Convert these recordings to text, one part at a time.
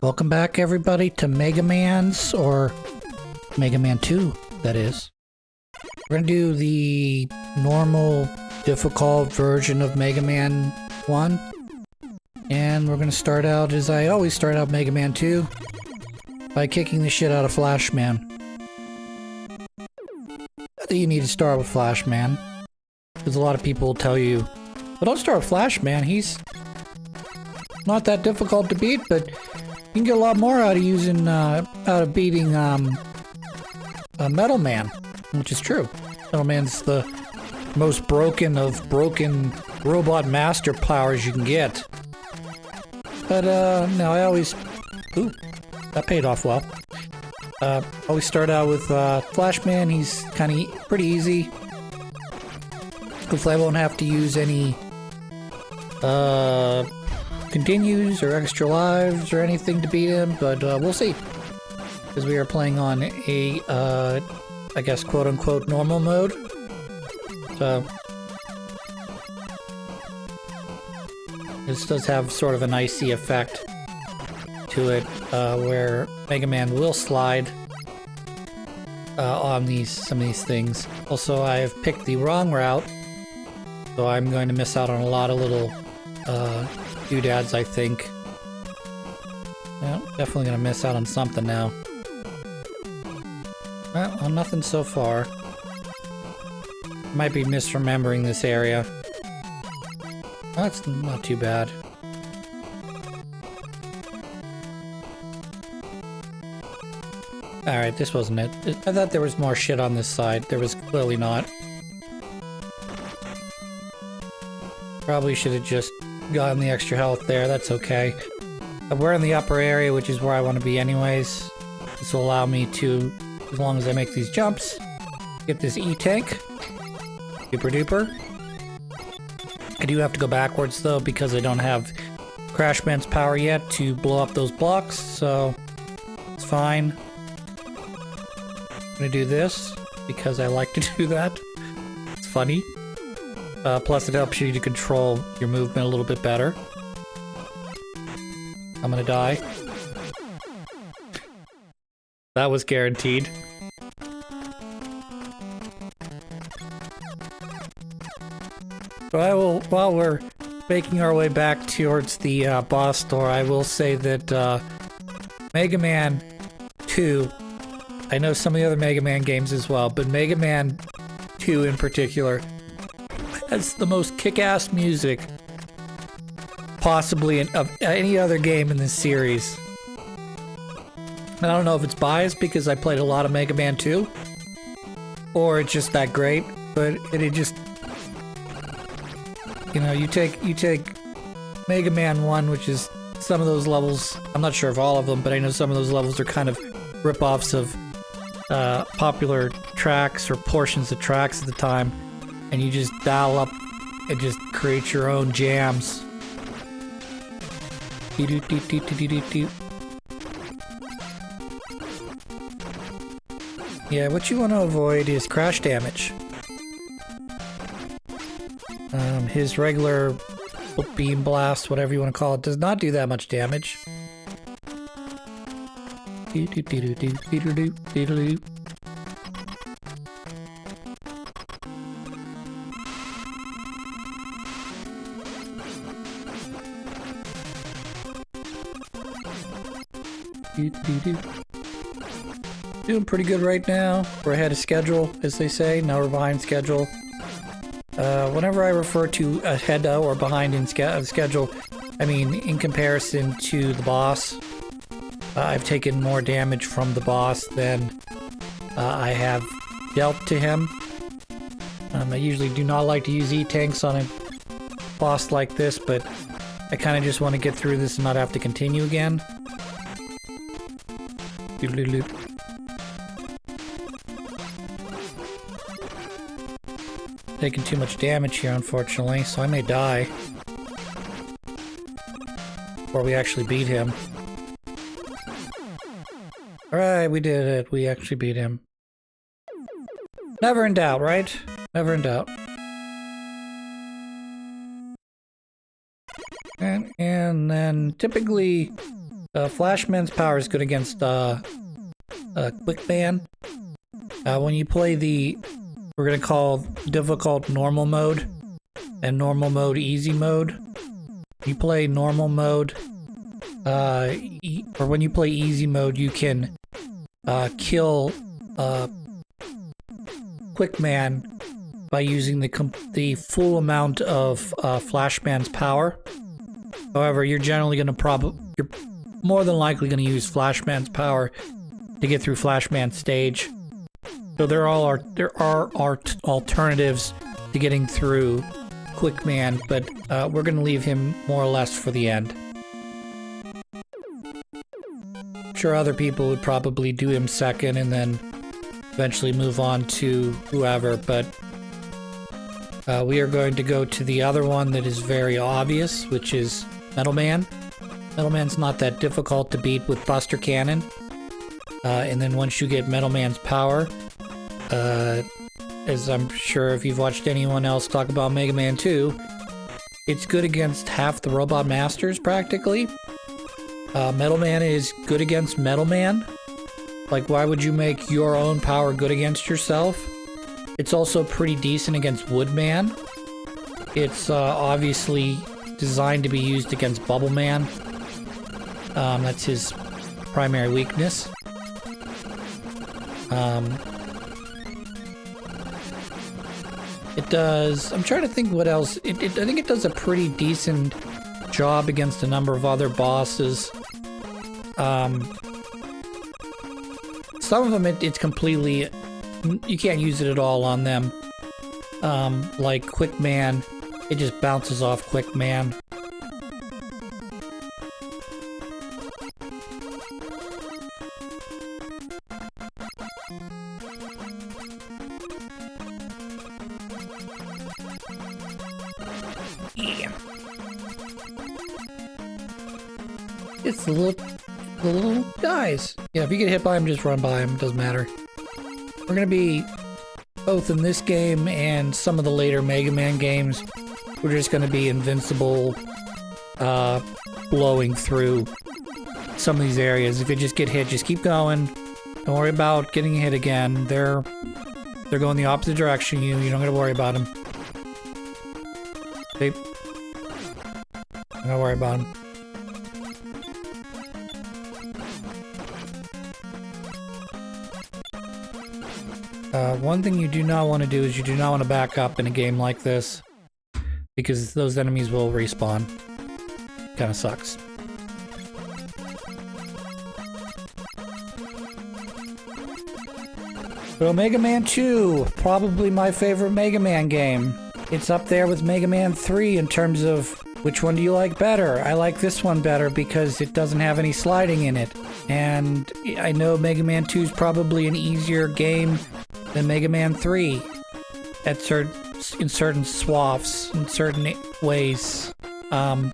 Welcome back, everybody, to Mega Man's, or Mega Man 2, that is. We're gonna do the normal, difficult version of Mega Man 1. And we're gonna start out, as I always start out Mega Man 2, by kicking the shit out of Flash Man. I think you need to start with Flash Man, because a lot of people will tell you, well, don't start with Flash Man, he's not that difficult to beat, but you can get a lot more out of beating Metal Man, which is true. Metal Man's the most broken of broken robot master powers you can get. But no, I always, ooh, that paid off well. Always start out with Flash Man. He's kind of pretty easy. Hopefully I won't have to use any continues or extra lives or anything to beat him, but we'll see. Because we are playing on a, I guess, quote-unquote normal mode. So this does have sort of an icy effect to it, where Mega Man will slide on some of these things. Also, I have picked the wrong route, so I'm going to miss out on a lot of little doodads, I think. Yeah, definitely gonna miss out on something now. Well, nothing so far. Might be misremembering this area. That's not too bad. Alright, this wasn't it. I thought there was more shit on this side. There was clearly not. Probably should have just gotten the extra health there. That's okay. We're in the upper area, which is where I want to be anyways. This will allow me to, as long as I make these jumps, get this E-tank. Super duper. I do have to go backwards though, because I don't have Crash Man's power yet to blow up those blocks, so it's fine. I'm gonna do this because I like to do that. It's funny. Plus it helps you to control your movement a little bit better. I'm gonna die. That was guaranteed. So I will, while we're making our way back towards the boss door, I will say that Mega Man 2, I know some of the other Mega Man games as well, but Mega Man 2 in particular has the most kick-ass music possibly of any other game in this series. I don't know if it's biased because I played a lot of Mega Man 2, or it's just that great, but it just, you know, you take Mega Man 1, which is some of those levels, I'm not sure of all of them, but I know some of those levels are kind of rip-offs of popular tracks or portions of tracks at the time, and you just dial up and just create your own jams. Yeah, what you want to avoid is crash damage. His regular beam blast, whatever you want to call it, does not do that much damage. Doing pretty good right now. We're ahead of schedule, as they say. Now we're behind schedule. Whenever I refer to ahead or behind in schedule, I mean in comparison to the boss. I've taken more damage from the boss than I have dealt to him. I usually do not like to use E-tanks on a boss like this, but I kind of just want to get through this and not have to continue again. Taking too much damage here, unfortunately, so I may die before we actually beat him. Alright, we did it. We actually beat him. Never in doubt, right? Never in doubt. And then typically Flashman's power is good against Quick Man. When you play the, we're gonna call difficult normal mode and normal mode easy mode. You play normal mode, or when you play easy mode, you can kill Quick Man by using the full amount of Flashman's power. However, you're generally gonna you're more than likely gonna use Flashman's power to get through Flashman's stage. So there are alternatives to getting through Quick Man, but we're gonna leave him more or less for the end. I'm sure other people would probably do him second and then eventually move on to whoever, but we are going to go to the other one that is very obvious, which is Metal Man. Metal Man's not that difficult to beat with Buster Cannon. And then once you get Metal Man's power, as I'm sure if you've watched anyone else talk about Mega Man 2, it's good against half the Robot Masters, practically. Metal Man is good against Metal Man. Like, why would you make your own power good against yourself? It's also pretty decent against Woodman. It's obviously designed to be used against Bubble Man. That's his primary weakness. It does... I'm trying to think what else. I think it does a pretty decent job against a number of other bosses. Some of them it's completely... You can't use it at all on them. Like Quick Man, it just bounces off Quick Man. Yeah. It's the little guys. Yeah, if you get hit by them, just run by them. Doesn't matter. We're gonna be, both in this game and some of the later Mega Man games, we're just gonna be invincible, blowing through some of these areas. If you just get hit, just keep going. Don't worry about getting hit again. They're going the opposite direction. You don't gotta worry about them. Don't gotta worry about them. One thing you do not want to do is you do not want to back up in a game like this, because those enemies will respawn. Kinda sucks. But Mega Man 2, probably my favorite Mega Man game. It's up there with Mega Man 3 in terms of which one do you like better. I like this one better because it doesn't have any sliding in it. And I know Mega Man 2 is probably an easier game than Mega Man 3 in certain swaths, in certain ways. I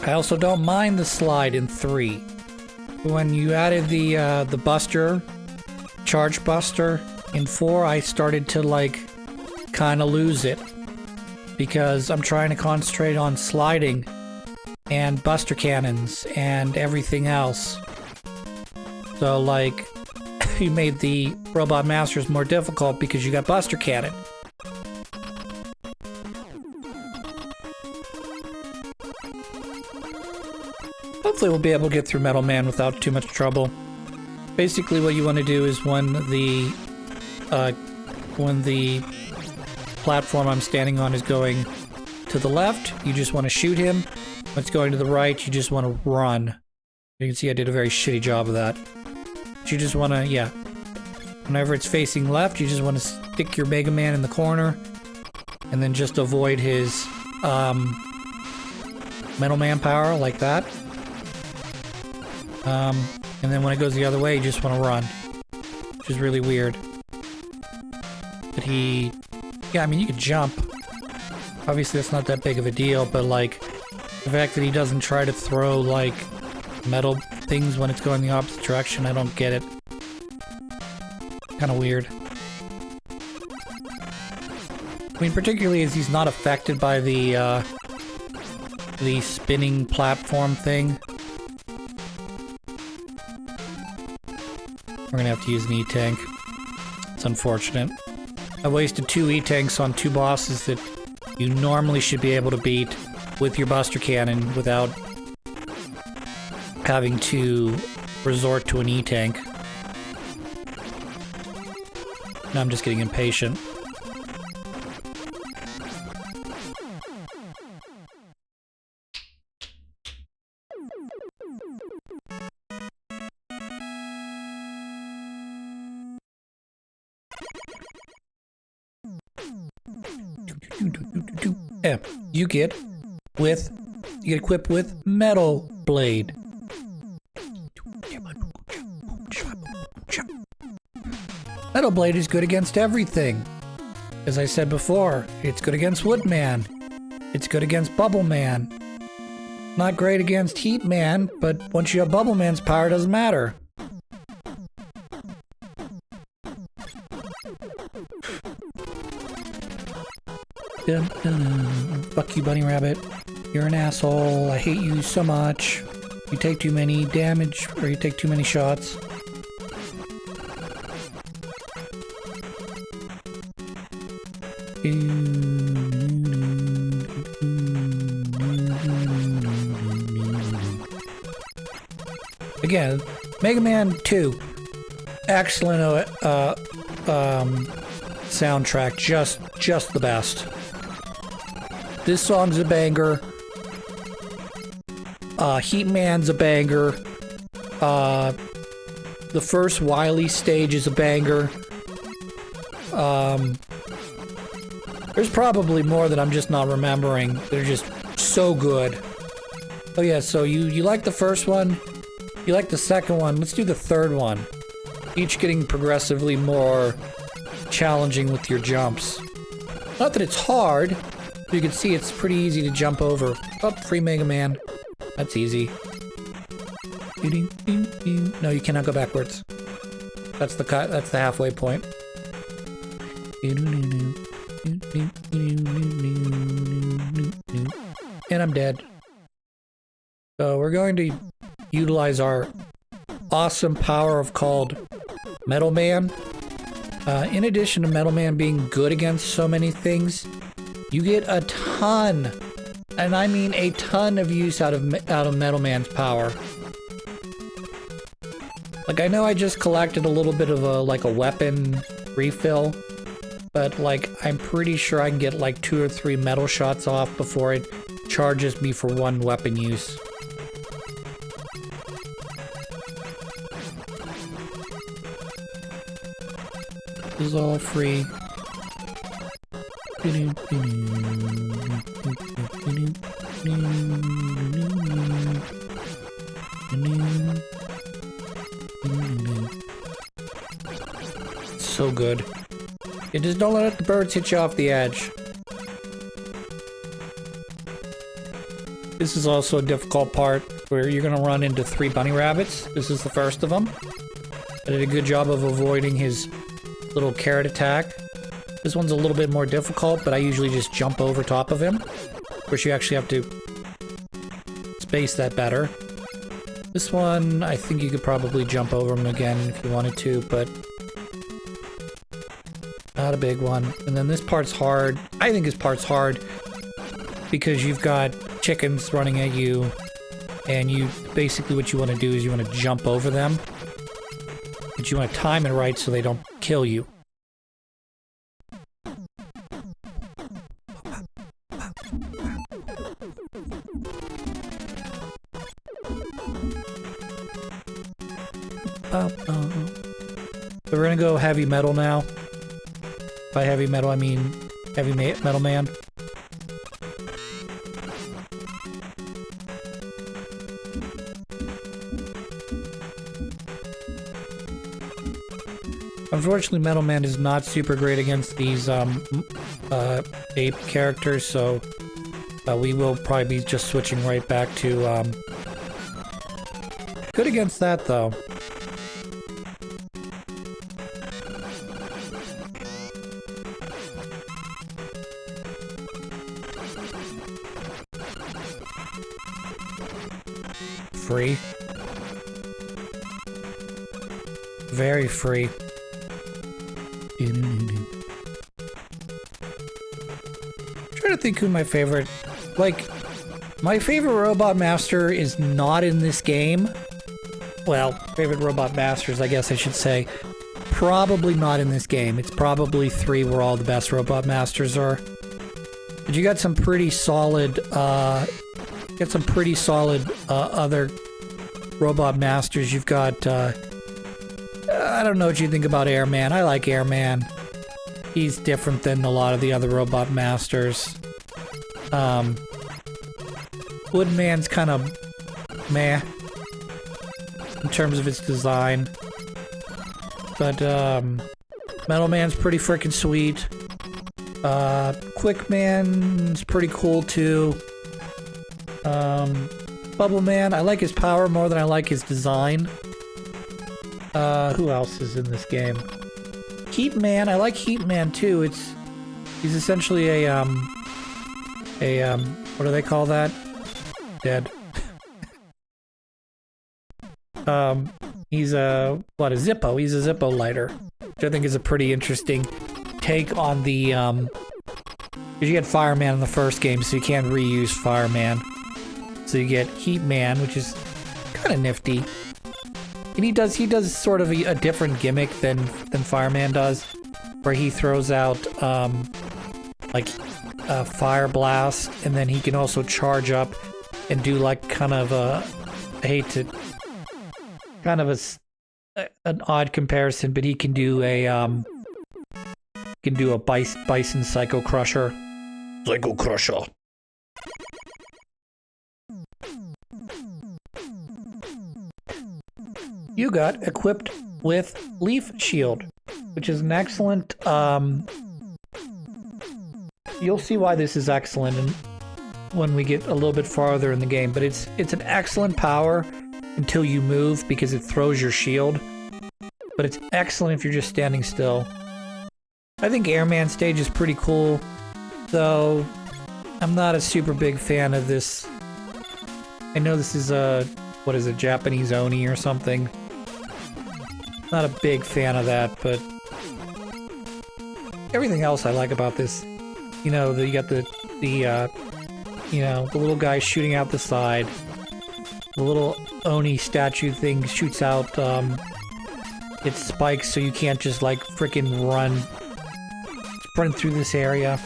also don't mind the slide in 3. When you added the Buster, Charge Buster in 4, I started to like kind of lose it because I'm trying to concentrate on sliding and Buster Cannons and everything else. So like you made the Robot Masters more difficult because you got Buster Cannon. Hopefully we'll be able to get through Metal Man without too much trouble. Basically what you want to do is when the platform I'm standing on is going to the left, you just want to shoot him. When it's going to the right, you just want to run. You can see I did a very shitty job of that. But you just want to, yeah. Whenever it's facing left, you just want to stick your Mega Man in the corner and then just avoid his Metal Man power like that. And then when it goes the other way, you just want to run. Which is really weird. But yeah, I mean, you could jump. Obviously, that's not that big of a deal, but like, the fact that he doesn't try to throw, like, metal things when it's going the opposite direction, I don't get it. Kinda weird. mean, particularly as he's not affected by the spinning platform thing. We're gonna have to use an E-Tank. It's unfortunate. I wasted 2 E-Tanks on 2 bosses that you normally should be able to beat with your Buster Cannon without having to resort to an E-Tank. Now I'm just getting impatient. Yeah, you get equipped with Metal Blade. Metal Blade is good against everything. As I said before, it's good against Woodman. It's good against Bubble Man. Not great against Heat Man, but once you have Bubble Man's power, it doesn't matter. Fuck you, Bunny Rabbit. You're an asshole. I hate you so much. You take too many damage, or you take too many shots. Again, Mega Man 2. Excellent soundtrack. Just the best. This song's a banger. Heat Man's a banger. The first Wily stage is a banger. There's probably more that I'm just not remembering. They're just so good. Oh yeah, so you like the first one? You like the second one? Let's do the third one. Each getting progressively more challenging with your jumps. Not that it's hard. You can see it's pretty easy to jump over. Oh, free Mega Man. That's easy. No, you cannot go backwards. That's the cut. That's the halfway point. And I'm dead. So we're going to utilize our awesome power of called Metal Man. In addition to Metal Man being good against so many things, you get a ton, and I mean a ton of use out of Metal Man's power. Like, I know I just collected a little bit of a weapon refill, but like I'm pretty sure I can get like 2 or 3 metal shots off before it charges me for 1 weapon use. This is all free. So good. You just don't let the birds hit you off the edge. This is also a difficult part where you're gonna run into 3 bunny rabbits. This is the first of them. I did a good job of avoiding his little carrot attack. This one's a little bit more difficult, but I usually just jump over top of him. Of course, you actually have to space that better. This one, I think you could probably jump over him again if you wanted to, but not a big one. And then this part's hard. I think this part's hard because you've got chickens running at you, and you basically what you want to do is you want to jump over them, but you want to time it right so they don't kill you. So we're gonna go heavy metal now. By heavy metal, I mean heavy metal man. Unfortunately, Metal Man is not super great against these ape characters, so we will probably be just switching right back to good against that though. free. Very free. I'm trying to think who my favorite... Like, my favorite Robot Master is not in this game. Well, favorite Robot Masters, I guess I should say. Probably not in this game. It's probably 3 where all the best Robot Masters are. But you got some pretty solid, other Robot Masters. You've got, I don't know what you think about Airman. I like Airman. He's different than a lot of the other Robot Masters. Woodman's kind of meh in terms of its design. But, Metal Man's pretty freaking sweet. Quick Man's pretty cool too. Bubble Man, I like his power more than I like his design. Who else is in this game? Heat Man, I like Heat Man too. He's essentially a, what do they call that? Dead. He's a Zippo. He's a Zippo lighter, which I think is a pretty interesting take on the, because you get Fireman in the first game, so you can't reuse Fireman. So you get Heat Man, which is kind of nifty. And he does sort of a different gimmick than Fireman does, where he throws out, like, a fire blast, and then he can also charge up and do like kind of a, I hate to, kind of an odd comparison, but he can do a Bison Psycho Crusher. Psycho Crusher. You got equipped with Leaf Shield, which is an excellent, you'll see why this is excellent when we get a little bit farther in the game, but it's an excellent power until you move because it throws your shield, but it's excellent if you're just standing still. I think Airman stage is pretty cool, though I'm not a super big fan of this. I know this is a, what is it, Japanese Oni or something. Not a big fan of that, but everything else I like about this, you know, you got the little guy shooting out the side. The little Oni statue thing shoots out, its spikes, so you can't just like frickin' sprint through this area.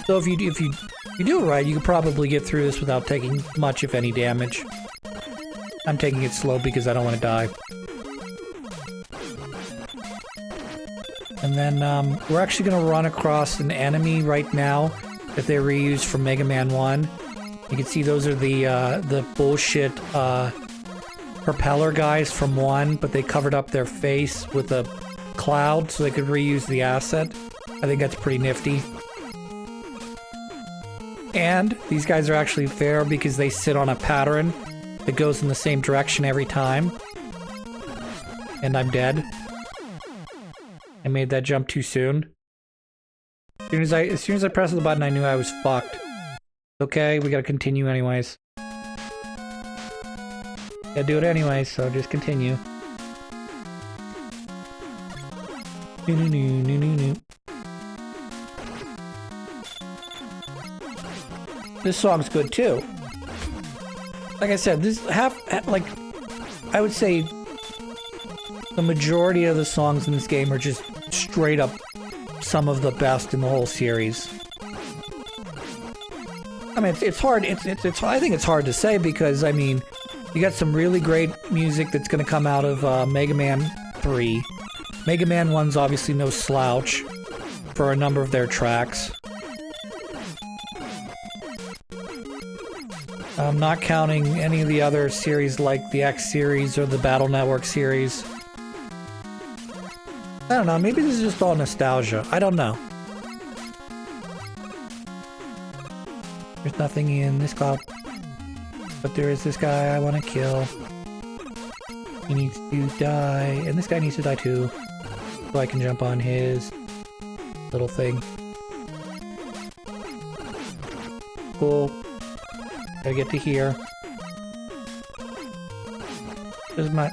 So if you do it right, you could probably get through this without taking much, if any, damage. I'm taking it slow because I don't want to die. And then, we're actually gonna run across an enemy right now that they reused from Mega Man 1. You can see those are the bullshit, propeller guys from 1, but they covered up their face with a cloud so they could reuse the asset. I think that's pretty nifty. And these guys are actually fair because they sit on a pattern that goes in the same direction every time. And I'm dead. I made that jump too soon. As soon as I pressed the button, I knew I was fucked. Okay, we gotta continue anyways. Gotta do it anyways, so just continue. This song's good too. Like I said, I would say the majority of the songs in this game are just straight up some of the best in the whole series. I mean, it's hard. I think it's hard to say because, I mean, you got some really great music that's going to come out of Mega Man 3. Mega Man 1's obviously no slouch for a number of their tracks. I'm not counting any of the other series like the X series or the Battle Network series. I don't know, maybe this is just all nostalgia. I don't know. There's nothing in this cloud. But there is this guy I want to kill. He needs to die. And this guy needs to die too. So I can jump on his little thing. Cool. Gotta get to here. This is my...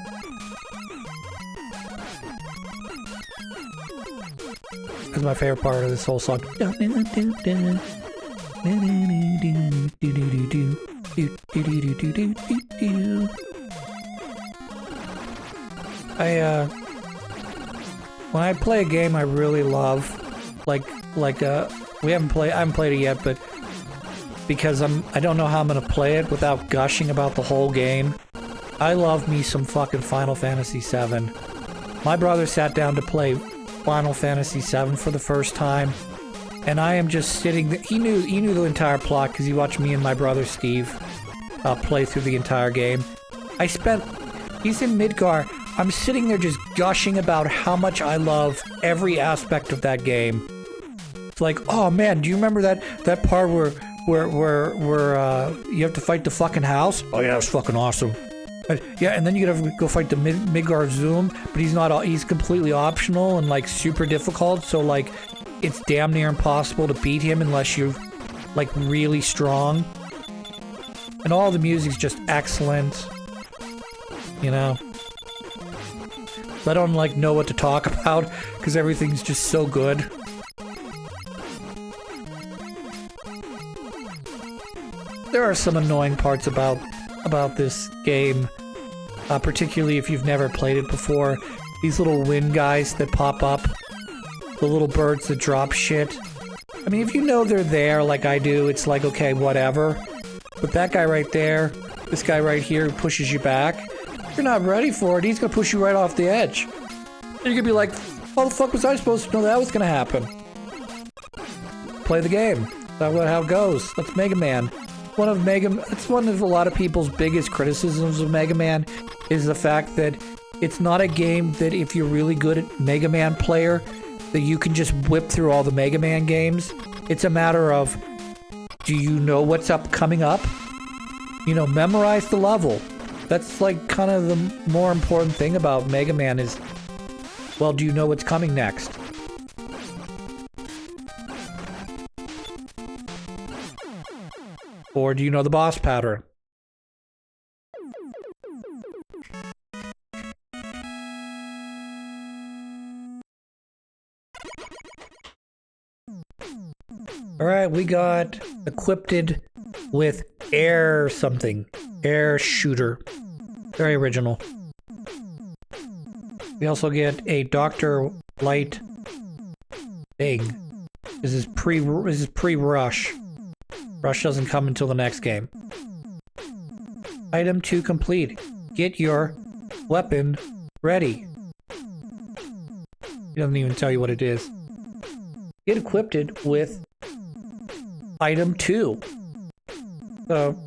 This is my favorite part of this whole song. When I play a game I really love, I haven't played it yet, but because I don't know how I'm gonna play it without gushing about the whole game. I love me some fucking Final Fantasy VII. My brother sat down to play Final Fantasy VII for the first time, and I am just sitting there. He knew the entire plot because he watched me and my brother Steve play through the entire game. He's in Midgar. I'm sitting there just gushing about how much I love every aspect of that game. It's like, oh man, do you remember that part where you have to fight the fucking house? Oh yeah, it's fucking awesome. Yeah, and then you gotta go fight the Midgar Zoom, but he's completely optional and like super difficult, so like it's damn near impossible to beat him unless you're like really strong. And all the music's just excellent. You know? So I don't like know what to talk about because everything's just so good. There are some annoying parts about this game, particularly if you've never played it before. These little wind guys that pop up, the little birds that drop shit. I mean, if you know they're there like I do, it's like, okay, whatever. But that guy right there, this guy right here who pushes you back, you're not ready for it. He's gonna push you right off the edge. And you're gonna be like, how the fuck was I supposed to know that was gonna happen? Play the game. That's how it goes. That's Mega Man. It's one of a lot of people's biggest criticisms of Mega Man is the fact that it's not a game that if you're really good at Mega Man player, that you can just whip through all the Mega Man games. It's a matter of, do you know what's coming up? You know, memorize the level. That's like kind of the more important thing about Mega Man is, well, do you know what's coming next? Or do you know the boss pattern? Alright, we got equipped with air something. Air shooter. Very original. We also get a Dr. Light thing. This is pre-rush. Rush doesn't come until the next game. Item 2 complete. Get your weapon ready. He doesn't even tell you what it is. Get equipped with Item 2. So,